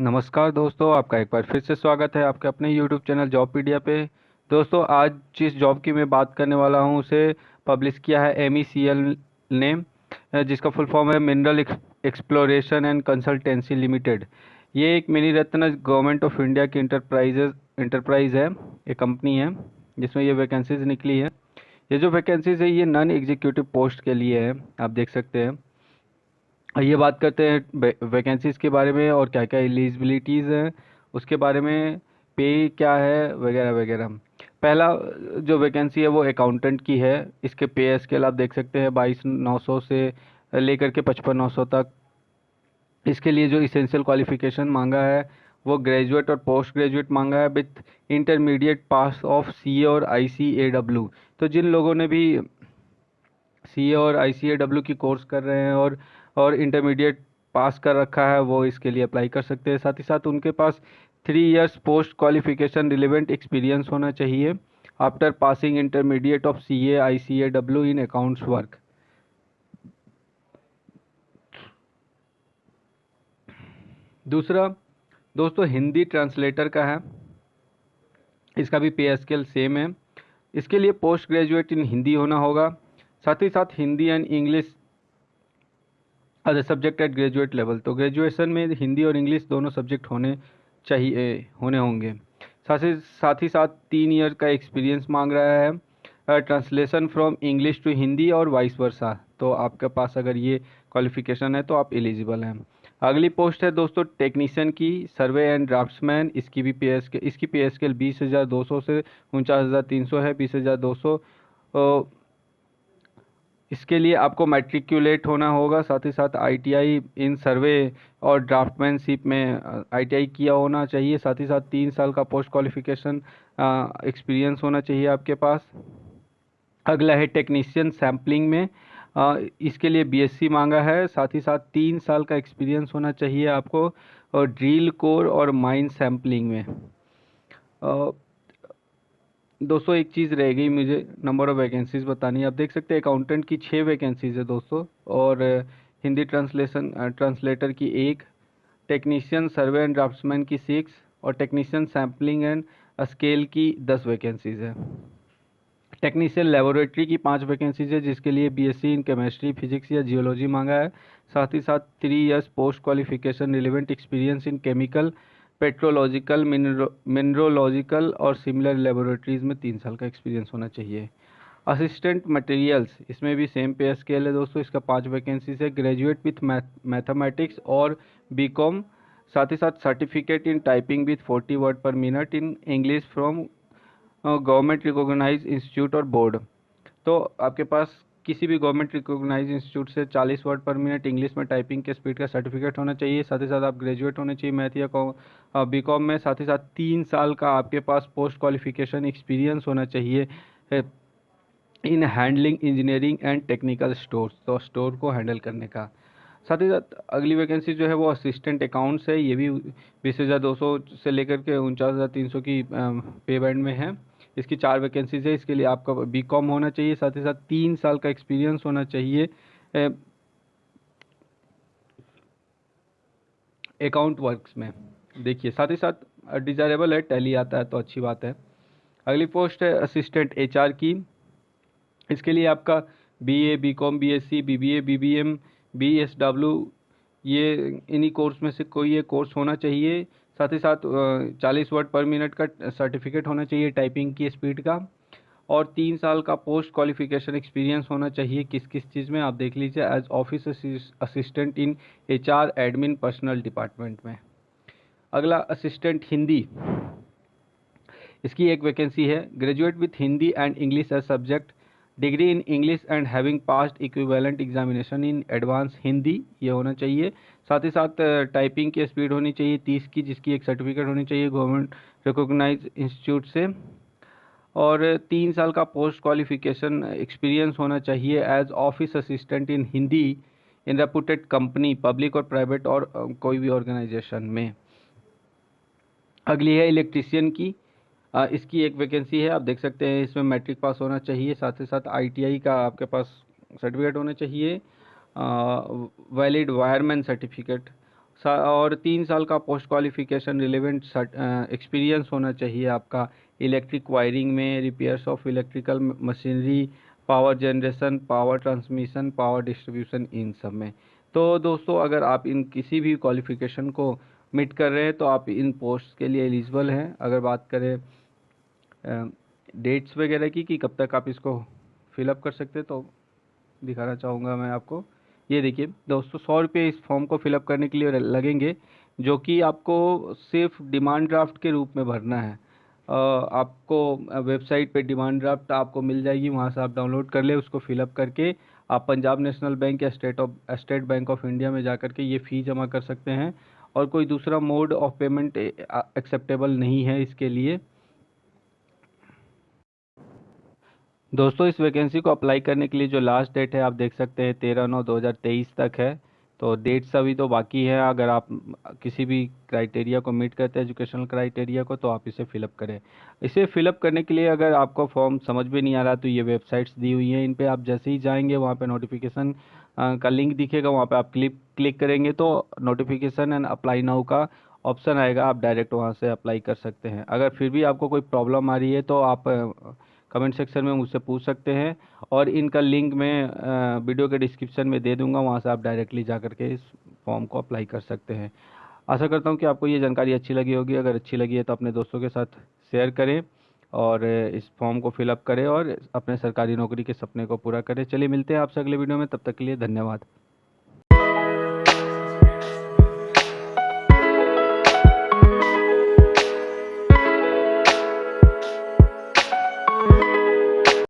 नमस्कार दोस्तों, आपका एक बार फिर से स्वागत है आपके अपने यूट्यूब चैनल जॉबपीडिया पे। दोस्तों, आज जिस जॉब की मैं बात करने वाला हूं उसे पब्लिश किया है MECL ने, जिसका फुल फॉर्म है mineral exploration and consultancy limited. ये एक mini Ratna government of India की इंटरप्राइज है, एक कंपनी है जिसमें ये वैकेंसीज निकली है। ये जो वैकेंसीज है ये नॉन एग्जीक्यूटिव पोस्ट के लिए है, आप देख सकते हैं। ये बात करते हैं वैकेंसीज के बारे में और क्या क्या एलिजिबिलिटीज़ हैं उसके बारे में, पे क्या है वगैरह वगैरह। पहला जो वैकेंसी है वो अकाउंटेंट की है। इसके पे स्केल आप देख सकते हैं 22,900 से लेकर के 55,900 तक। इसके लिए जो इसेंशियल क्वालिफिकेशन मांगा है वो ग्रेजुएट और पोस्ट ग्रेजुएट मांगा है with intermediate pass of CA और ICAW। तो जिन लोगों ने भी CA और ICAW की कोर्स कर रहे हैं और इंटरमीडिएट पास कर रखा है वो इसके लिए अप्लाई कर सकते हैं। साथ ही साथ उनके पास 3 years post qualification relevant experience होना चाहिए after passing intermediate of CA ICAW in accounts work. दूसरा दोस्तों हिंदी ट्रांसलेटर का है। इसका भी पे स्केल सेम है। इसके लिए पोस्ट ग्रेजुएट इन हिंदी होना होगा। साथ ही साथ Hindi and English other subject at graduate level. तो ग्रेजुएशन में हिंदी और इंग्लिश दोनों सब्जेक्ट होने होंगे। साथ ही साथ 3 ईयर का एक्सपीरियंस मांग रहा है, translation from English to Hindi और वाइस वर्सा। तो आपके पास अगर ये क्वालिफिकेशन है तो आप एलिजिबल हैं। अगली पोस्ट है दोस्तों टेक्नीशियन की, सर्वे एंड ड्राफ्ट्समैन। इसकी पे स्केल 20,200 से 49,300 है। 20,200 इसके लिए आपको मैट्रिकुलेट होना होगा। साथ ही साथ ITI इन सर्वे और ड्राफ्टमैनशिप में ITI किया होना चाहिए। साथ ही साथ 3 साल का पोस्ट क्वालिफिकेशन एक्सपीरियंस होना चाहिए आपके पास। अगला है टेक्नीशियन सैम्पलिंग में। इसके लिए BSc मांगा है। साथ ही साथ 3 साल का एक्सपीरियंस होना चाहिए आपको, और ड्रिल कोर और माइन सैम्पलिंग में। दोस्तों एक चीज़ रह गई, मुझे नंबर ऑफ़ वैकेंसीज बतानी है। आप देख सकते हैं अकाउंटेंट की 6 वैकेंसीज है दोस्तों, और हिंदी ट्रांसलेटर की 1, टेक्नीशियन सर्वे एंड ड्राफ्ट्समैन की 6, और टेक्नीशियन सैम्पलिंग एंड स्केल की 10 वैकेंसीज है। टेक्नीशियन लेबोरेटरी की 5 वैकेंसीज है जिसके लिए BSc इन केमिस्ट्री फिजिक्स या जियोलॉजी मांगा है। साथ ही साथ 3 years post qualification relevant experience in chemical, petrological, mineralogical और सिमिलर लेबोरेटरीज में 3 साल का एक्सपीरियंस होना चाहिए। असिस्टेंट मटेरियल्स, इसमें भी सेम पे स्केल है दोस्तों। इसका 5 वैकेंसीज है। ग्रेजुएट विथ मैथमेटिक्स और BCom। साथ ही साथ certificate in typing with 40 word per minute in English from government recognise institute और बोर्ड। तो आपके पास किसी भी गवर्नमेंट रिकॉग्नाइज इंस्टीट्यूट से 40 वर्ड पर मिनट इंग्लिश में टाइपिंग के स्पीड का सर्टिफिकेट होना चाहिए। साथ ही साथ आप ग्रेजुएट होने चाहिए मैथ या BCom में। साथ ही साथ 3 साल का आपके पास पोस्ट क्वालिफिकेशन एक्सपीरियंस होना चाहिए in handling engineering and technical stores, तो स्टोर को हैंडल करने का। साथ ही साथ अगली वैकेंसी जो है वो असिस्टेंट अकाउंट्स है। ये भी 20,200 से लेकर के 49,300 की पे बैंड में है। इसकी 4 वैकेंसीज है। इसके लिए आपका BCom होना चाहिए। साथ ही साथ 3 साल का एक्सपीरियंस होना चाहिए अकाउंट वर्क्स में। देखिए साथ ही साथ डिजायरेबल है, टैली आता है तो अच्छी बात है। अगली पोस्ट है असिस्टेंट HR की। इसके लिए आपका BA BCom BSc BBA BBM BSW, ये इन्हीं कोर्स में से कोई एक कोर्स होना चाहिए। साथ ही साथ 40 वर्ड पर मिनट का सर्टिफिकेट होना चाहिए टाइपिंग की स्पीड का, और 3 साल का पोस्ट क्वालिफिकेशन एक्सपीरियंस होना चाहिए किस किस चीज़ में आप देख लीजिए, as office assistant in HR admin personal department में। अगला असिस्टेंट हिंदी, इसकी एक वैकेंसी है। Graduate with Hindi and English as subject, degree in English and having passed equivalent examination in advance Hindi, ये होना चाहिए। साथ ही साथ टाइपिंग की स्पीड होनी चाहिए 30 की, जिसकी एक सर्टिफिकेट होनी चाहिए गवर्नमेंट रिकॉग्नाइज इंस्टीट्यूट से, और 3 साल का पोस्ट क्वालिफिकेशन एक्सपीरियंस होना चाहिए as office assistant in Hindi in reputed company, public और प्राइवेट और कोई भी ऑर्गेनाइजेशन में। अगली है इलेक्ट्रीशियन की। इसकी एक वैकेंसी है, आप देख सकते हैं। इसमें मैट्रिक पास होना चाहिए। साथ ही साथ ITI का आपके पास सर्टिफिकेट होना चाहिए, वैलिड वायरमैन सर्टिफिकेट। और 3 साल का पोस्ट क्वालिफिकेशन रिलेवेंट एक्सपीरियंस होना चाहिए आपका इलेक्ट्रिक वायरिंग में, repairs of electrical machinery, power generation, power transmission, power distribution, इन सब में। तो दोस्तों अगर आप इन किसी भी क्वालिफिकेशन को मीट कर रहे हैं तो आप इन पोस्ट के लिए एलिजिबल हैं। अगर बात करें डेट्स वगैरह की कि कब तक आप इसको फिलअप कर सकते हैं, तो दिखाना चाहूँगा मैं आपको। ये देखिए दोस्तों, 100 रुपये इस फॉर्म को फिलअप करने के लिए लगेंगे, जो कि आपको सिर्फ डिमांड ड्राफ्ट के रूप में भरना है। आपको वेबसाइट पे डिमांड ड्राफ्ट आपको मिल जाएगी, वहाँ से आप डाउनलोड कर ले, उसको फिलअप करके आप पंजाब नेशनल बैंक या स्टेट बैंक ऑफ इंडिया में जा कर के ये फ़ी जमा कर सकते हैं। और कोई दूसरा मोड ऑफ पेमेंट एक्सेप्टेबल नहीं है इसके लिए। दोस्तों इस वैकेंसी को अप्लाई करने के लिए जो लास्ट डेट है आप देख सकते हैं 13/9/2023 तक है। तो डेट्स अभी तो बाकी है। अगर आप किसी भी क्राइटेरिया को मीट करते हैं एजुकेशनल क्राइटेरिया को, तो आप इसे फिलअप करें। इसे फिलअप करने के लिए अगर आपको फॉर्म समझ में नहीं आ रहा तो ये वेबसाइट्स दी हुई हैं, इन पे आप जैसे ही जाएंगे वहाँ पे नोटिफिकेशन का लिंक दिखेगा, वहाँ पे आप क्लिक करेंगे तो नोटिफिकेशन एंड अप्लाई नाउ का ऑप्शन आएगा, आप डायरेक्ट वहाँ से अप्लाई कर सकते हैं। अगर फिर भी आपको कोई प्रॉब्लम आ रही है तो आप कमेंट सेक्शन में मुझसे पूछ सकते हैं, और इनका लिंक मैं वीडियो के डिस्क्रिप्शन में दे दूंगा, वहाँ से आप डायरेक्टली जा करके इस फॉर्म को अप्लाई कर सकते हैं। आशा करता हूँ कि आपको ये जानकारी अच्छी लगी होगी। अगर अच्छी लगी है तो अपने दोस्तों के साथ शेयर करें और इस फॉर्म को फिलअप करें और अपने सरकारी नौकरी के सपने को पूरा करें। चलिए मिलते हैं आपसे अगले वीडियो में, तब तक के लिए धन्यवाद।